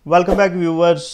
Welcome back viewers.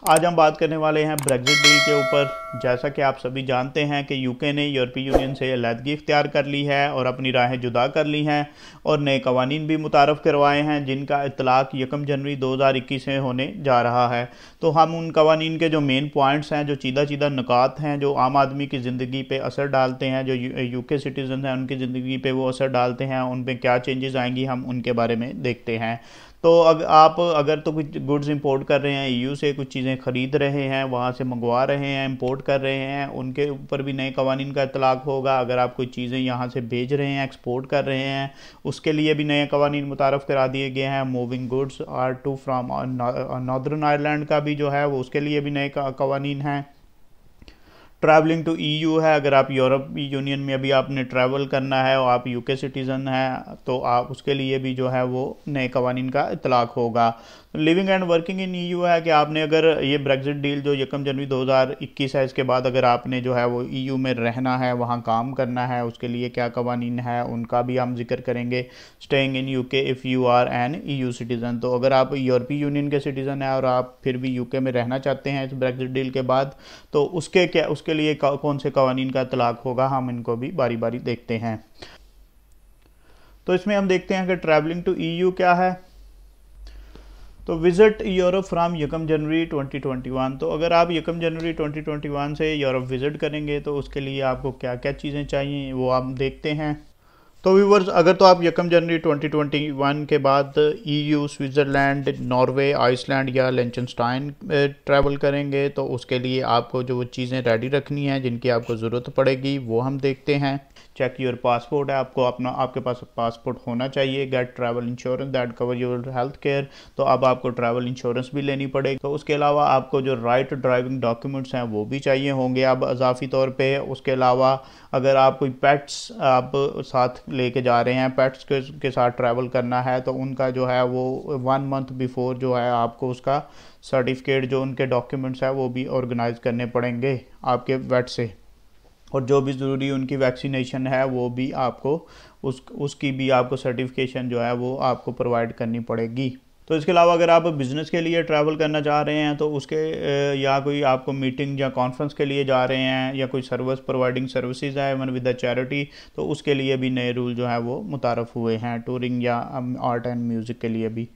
आज हम बात करने वाले हैं ब्रेग्जिट डील के ऊपर। जैसा कि आप सभी जानते हैं कि यूके ने यूरोपीय यूनियन से अलहदगी इख्तियार कर ली है और अपनी राहें जुदा कर ली हैं और नए कवानीन भी मुतारफ़ करवाए हैं जिनका इतलाक़ 1 जनवरी 2021 से होने जा रहा है। तो हम उन कवानीन के जो मेन पॉइंट्स हैं, जो चीदा चीदा नुकात हैं, जो आम आदमी की ज़िंदगी पे असर डालते हैं, जो यूके सिटीज़न हैं उनकी ज़िंदगी पे वो असर डालते हैं, उन पर क्या चेंजेस आएंगी, हम उनके बारे में देखते हैं। तो अगर तो कुछ गुड्स इंपोर्ट कर रहे हैं, ईयू से कुछ चीज़ें ख़रीद रहे हैं, वहाँ से मंगवा रहे हैं, इंपोर्ट कर रहे हैं, उनके ऊपर भी नए कवानीन का इतलाक़ होगा। अगर आप कोई चीज़ें यहाँ से भेज रहे हैं, एक्सपोर्ट कर रहे हैं, उसके लिए भी नए कवानीन मुतारफ़ करा दिए गए हैं। Moving goods are to from Northern Ireland का भी जो है वो उसके लिए भी नए कवानीन हैं। ट्रैवलिंग टू ईयू है, अगर आप यूरोप यूनियन में अभी आपने ट्रैवल करना है और आप यूके सिटीज़न हैं तो आप उसके लिए भी जो है वो नए कवानीन का इतलाक़ होगा। Living and working in EU है कि आपने अगर ये ब्रेग्जिट डील जो 1 जनवरी 2021 है इसके बाद अगर आपने जो है वो ईयू में रहना है, वहाँ काम करना है, उसके लिए क्या कवानीन है उनका भी हम जिक्र करेंगे। Staying in UK if you are an EU citizen, तो अगर आप यूरोपीय यूनियन के सिटीज़न हैं और आप फिर भी यूके में रहना चाहते हैं इस ब्रेग्जिट डील के बाद, तो उसके लिए कौन से कवानीन का इतलाक़ होगा, हम इनको भी बारी बारी देखते हैं। तो इसमें हम देखते हैं कि ट्रैवलिंग टू ईयू क्या है। तो विज़िट यूरोप फ्राम 1 जनवरी 2021, तो अगर आप 1 जनवरी 2021 से यूरोप विज़िट करेंगे तो उसके लिए आपको क्या क्या चीज़ें चाहिए वो आप देखते हैं। तो व्यूवर्स, अगर तो आप 1 जनवरी 2021 के बाद ईयू, स्विट्ज़रलैंड, नॉर्वे, आइसलैंड या लिechtenstein ट्रैवल करेंगे तो उसके लिए आपको जो वो चीज़ें रेडी रखनी हैं जिनकी आपको ज़रूरत पड़ेगी वो हम देखते हैं। चेक योर पासपोर्ट है, आपके पास पासपोर्ट होना चाहिए। Get travel insurance that cover your health care, तो अब आपको ट्रैवल इंश्योरेंस भी लेनी पड़ेगी। तो उसके अलावा आपको जो राइट ड्राइविंग डॉक्यूमेंट्स हैं वो भी चाहिए होंगे अब अजाफी तौर पे। उसके अलावा अगर आप कोई पेट्स आप साथ लेके जा रहे हैं, पेट्स के साथ ट्रैवल करना है तो उनका जो है वो 1 मंथ बिफोर जो है आपको उसका सर्टिफिकेट, जो उनके डॉक्यूमेंट्स है वो भी ऑर्गेनाइज करने पड़ेंगे आपके वेट से। और जो भी ज़रूरी उनकी वैक्सीनेशन है वो भी आपको उसकी भी आपको सर्टिफिकेशन जो है वो आपको प्रोवाइड करनी पड़ेगी। तो इसके अलावा अगर आप बिज़नेस के लिए ट्रैवल करना चाह रहे हैं तो उसके या कोई आपको मीटिंग या कॉन्फ्रेंस के लिए जा रहे हैं या कोई सर्विस प्रोवाइडिंग सर्विसेज है इवन विद द चैरिटी, तो उसके लिए भी नए रूल जो है वो मुतारफ़ हुए हैं। टूरिंग या आर्ट एंड म्यूज़िक के लिए भी।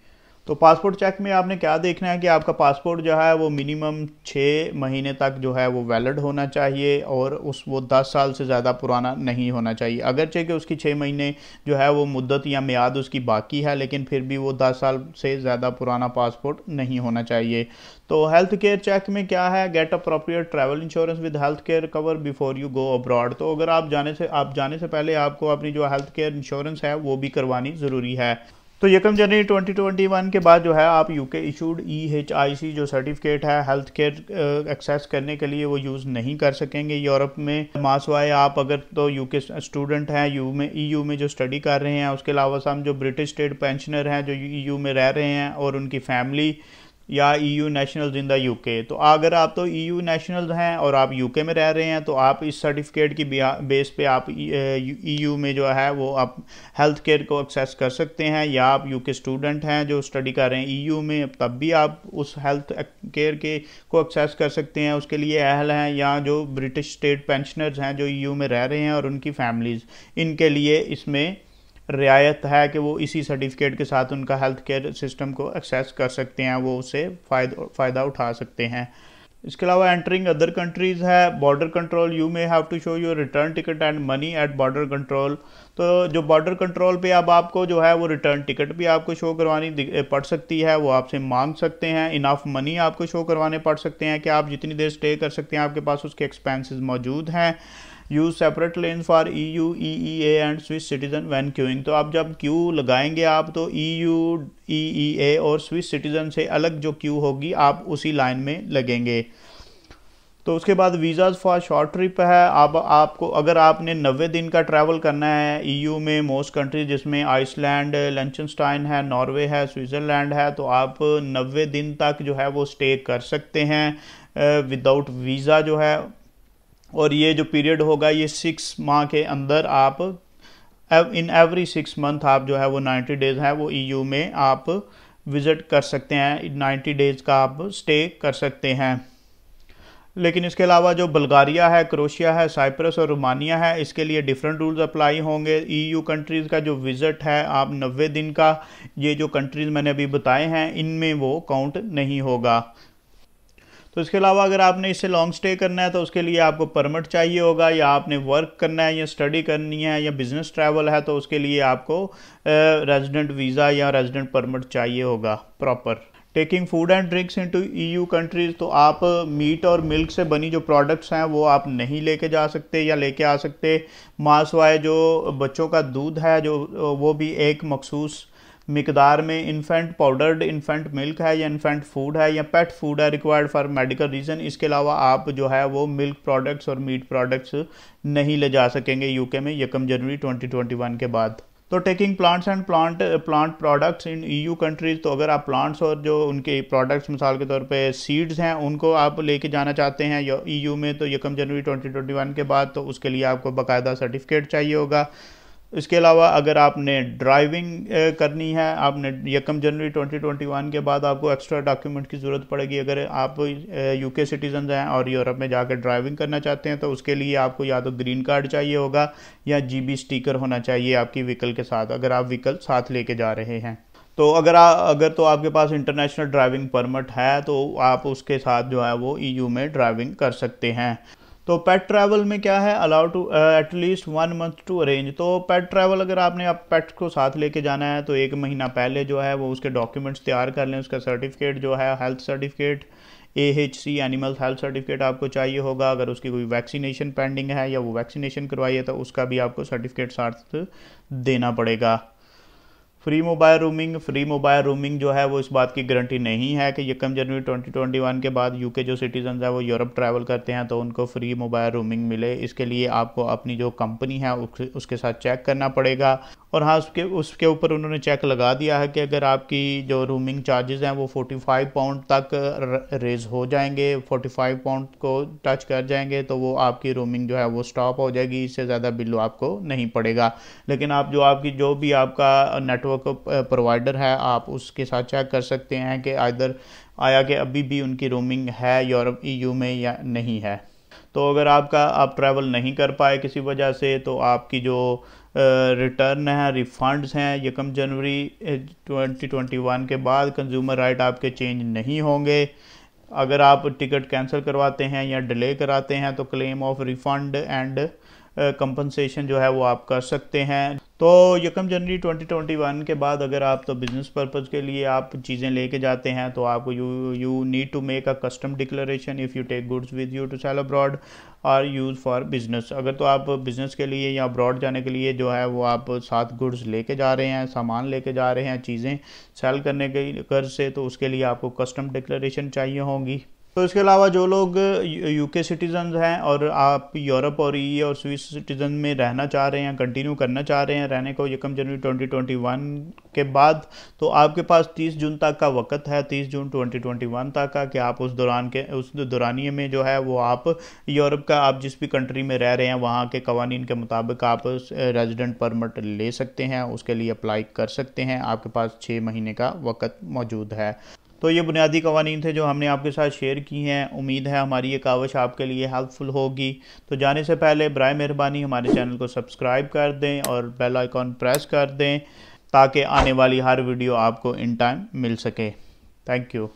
तो पासपोर्ट चेक में आपने क्या देखना है कि आपका पासपोर्ट जो है वो मिनिमम 6 महीने तक जो है वो वैलिड होना चाहिए और वो 10 साल से ज़्यादा पुराना नहीं होना चाहिए। अगरचे कि उसकी 6 महीने जो है वो मुद्दत या मियाद उसकी बाकी है, लेकिन फिर भी वो 10 साल से ज़्यादा पुराना पासपोर्ट नहीं होना चाहिए। तो हेल्थ केयर चेक में क्या है, get appropriate travel insurance with health care cover before you go abroad, तो अगर आप जाने से पहले आपको अपनी जो हेल्थ केयर इंश्योरेंस है वो भी करवानी ज़रूरी है। तो 1 जनवरी 2021 के बाद जो है आप यूके इशूड EHIC जो सर्टिफिकेट है हेल्थ केयर एक्सेस करने के लिए वो यूज़ नहीं कर सकेंगे यूरोप में। मासवाए आप अगर तो यूके स्टूडेंट हैं ईयू में जो स्टडी कर रहे हैं, उसके अलावा हम जो ब्रिटिश स्टेट पेंशनर हैं जो ईयू में रह रहे हैं और उनकी फैमिली या EU nationals in the UK, तो अगर आप तो ईयू नेशनल्स हैं और आप यूके में रह रहे हैं तो आप इस सर्टिफिकेट की बेस पे आप ईयू में जो है वो आप हेल्थ केयर को एक्सेस कर सकते हैं। या आप यूके स्टूडेंट हैं जो स्टडी कर रहे हैं ईयू में, तब भी आप उस हेल्थ केयर को एक्सेस कर सकते हैं, उसके लिए अहल हैं। या जो ब्रिटिश स्टेट पेंशनर्स हैं जो ईयू में रह रहे हैं और उनकी फैमिलीज़, इनके लिए इसमें रियायत है कि वो इसी सर्टिफिकेट के साथ उनका हेल्थ केयर सिस्टम को एक्सेस कर सकते हैं, वो उससे फ़ायदा उठा सकते हैं। इसके अलावा एंटरिंग अदर कंट्रीज़ है, border control, you may have to show your return ticket and money at border control, तो जो बॉर्डर कंट्रोल पे अब आपको जो है वो रिटर्न टिकट भी आपको शो करवानी पड़ सकती है, वो आपसे मांग सकते हैं। इनफ मनी आपको शो करवाने पड़ सकते हैं कि आप जितनी देर स्टे कर सकते हैं आपके पास उसके एक्सपेंसेस मौजूद हैं। Use separate lane for EU, EEA and Swiss citizen when queuing, तो आप जब क्यू लगाएंगे आप तो EU, EEA और स्विस सिटीज़न से अलग जो क्यू होगी आप उसी लाइन में लगेंगे। तो उसके बाद वीज़ाज़ फॉर शॉर्ट ट्रिप है। अब आपको अगर आपने 90 दिन का ट्रैवल करना है ईयू में मोस्ट कंट्री जिसमें आइसलैंड, लिechtenstein है, नॉर्वे है, स्विट्ज़रलैंड है, तो आप 90 दिन तक जो है वो स्टे कर सकते हैं विदाउट वीज़ा जो है। और ये जो पीरियड होगा ये 6 माह के अंदर आप इन एवरी 6 मंथ आप जो है वो 90 डेज़ है वो ईयू में आप विज़िट कर सकते हैं, 90 डेज़ का आप स्टे कर सकते हैं। लेकिन इसके अलावा जो बुल्गारिया है, क्रोशिया है, साइप्रस और रोमानिया है, इसके लिए डिफरेंट रूल्स अप्लाई होंगे। ईयू कंट्रीज़ का जो विज़िट है आप 90 दिन का, ये जो कंट्रीज़ मैंने अभी बताए हैं इनमें वो काउंट नहीं होगा। तो इसके अलावा अगर आपने इससे लॉन्ग स्टे करना है तो उसके लिए आपको परमिट चाहिए होगा, या आपने वर्क करना है या स्टडी करनी है या बिज़नेस ट्रैवल है तो उसके लिए आपको रेजिडेंट वीज़ा या रेजिडेंट परमिट चाहिए होगा proper. Taking food and drinks into EU countries, तो आप मीट और मिल्क से बनी जो प्रोडक्ट्स हैं वो आप नहीं लेके जा सकते या लेके आ सकते। मांस वाले जो बच्चों का दूध है जो वो भी एक मखसूस मिकदार में, इन्फेंट पाउडर्ड इन्फेंट मिल्क है या इन्फेंट फूड है या पेट फूड है रिक्वायर्ड फॉर मेडिकल रीज़न। इसके अलावा आप जो है वो मिल्क प्रोडक्ट्स और मीट प्रोडक्ट्स नहीं ले जा सकेंगे यूके में 1 जनवरी 2021 के बाद। तो taking plants and plant products in EU countries, तो अगर आप प्लांट्स और जो उनके प्रोडक्ट्स मिसाल के तौर पे सीड्स हैं उनको आप लेके जाना चाहते हैं ईयू में तो 1 जनवरी 2021 के बाद, तो उसके लिए आपको बाकायदा सर्टिफिकेट चाहिए होगा। इसके अलावा अगर आपने ड्राइविंग करनी है, आपने 1 जनवरी 2021 के बाद आपको एक्स्ट्रा डॉक्यूमेंट की ज़रूरत पड़ेगी। अगर आप यूके सिटीजन हैं और यूरोप में जाकर ड्राइविंग करना चाहते हैं तो उसके लिए आपको या तो ग्रीन कार्ड चाहिए होगा या जीबी स्टिकर होना चाहिए आपकी व्हीकल के साथ, अगर आप व्हीकल साथ लेके जा रहे हैं। तो अगर तो आपके पास इंटरनेशनल ड्राइविंग परमिट है तो आप उसके साथ जो है वो ईयू में ड्राइविंग कर सकते हैं। तो पेट ट्रैवल में क्या है, allow to at least 1 month to arrange. तो पेट ट्रैवल अगर आपने आप पेट को साथ लेके जाना है तो 1 महीना पहले जो है वो उसके डॉक्यूमेंट्स तैयार कर लें। उसका सर्टिफिकेट जो है health certificate, AHC animal health certificate आपको चाहिए होगा। अगर उसकी कोई वैक्सीनेशन पेंडिंग है या वो वैक्सीनेशन करवाई है तो उसका भी आपको सर्टिफिकेट साथ देना पड़ेगा। फ्री मोबाइल रूमिंग जो है वो इस बात की गारंटी नहीं है कि 1 जनवरी 2021 के बाद यूके जो सिटीजन है वो यूरोप ट्रैवल करते हैं तो उनको फ्री मोबाइल रूमिंग मिले। इसके लिए आपको अपनी जो कंपनी है उसके साथ चेक करना पड़ेगा। और हाँ, उसके ऊपर उन्होंने चेक लगा दिया है कि अगर आपकी जो रूमिंग चार्जेस हैं वो 45 पाउंड तक रेज हो जाएंगे, 45 पाउंड को टच कर जाएंगे तो वो आपकी रूमिंग जो है वो स्टॉप हो जाएगी, इससे ज़्यादा बिल आपको नहीं पड़ेगा। लेकिन आप जो भी आपका नेटवर्क प्रोवाइडर है आप उसके साथ चेक कर सकते हैं कि कि अभी भी उनकी रोमिंग है यूरोप ईयू में या नहीं है। तो अगर आप ट्रैवल नहीं कर पाए किसी वजह से तो आपकी जो रिटर्न है, रिफंड्स हैं 1 जनवरी 2021 के बाद कंज्यूमर राइट आपके चेंज नहीं होंगे। अगर आप टिकट कैंसिल करवाते हैं या डिले कराते हैं तो claim of refund and compensation जो है वो आप कर सकते हैं। तो 1 जनवरी 2021 के बाद अगर आप तो बिज़नेस पर्पज़ के लिए आप चीज़ें लेके जाते हैं तो आपको you need to make a custom declaration if you take goods with you to sell abroad और यूज़ फॉर बिज़नेस। अगर तो आप बिज़नेस के लिए या अब्रॉड जाने के लिए जो है वो आप साथ गुड्स लेके जा रहे हैं, सामान लेके जा रहे हैं, चीज़ें सेल करने के गर्ज से, तो उसके लिए आपको कस्टम डिक्लेरेशन चाहिए होंगी। तो इसके अलावा जो लोग यूके सिटीजन हैं और आप यूरोप और ईयू और स्विस सिटीजन में रहना चाह रहे हैं, कंटिन्यू करना चाह रहे हैं रहने को 1 जनवरी 2021 के बाद, तो आपके पास 30 जून तक का वक्त है, 30 जून 2021 तक का, कि आप उस दौरानिए में जो है वो आप यूरोप का आप जिस भी कंट्री में रह रहे हैं वहाँ के कवानीन के मुताबिक आप रेजिडेंट परमिट ले सकते हैं, उसके लिए अप्लाई कर सकते हैं। आपके पास 6 महीने का वक्त मौजूद है। तो ये बुनियादी कवानीन थे जो हमने आपके साथ शेयर की हैं। उम्मीद है हमारी ये काविश आपके लिए हेल्पफुल होगी। तो जाने से पहले बराए मेहरबानी हमारे चैनल को सब्सक्राइब कर दें और बेल आइकॉन प्रेस कर दें ताकि आने वाली हर वीडियो आपको इन टाइम मिल सके। Thank you.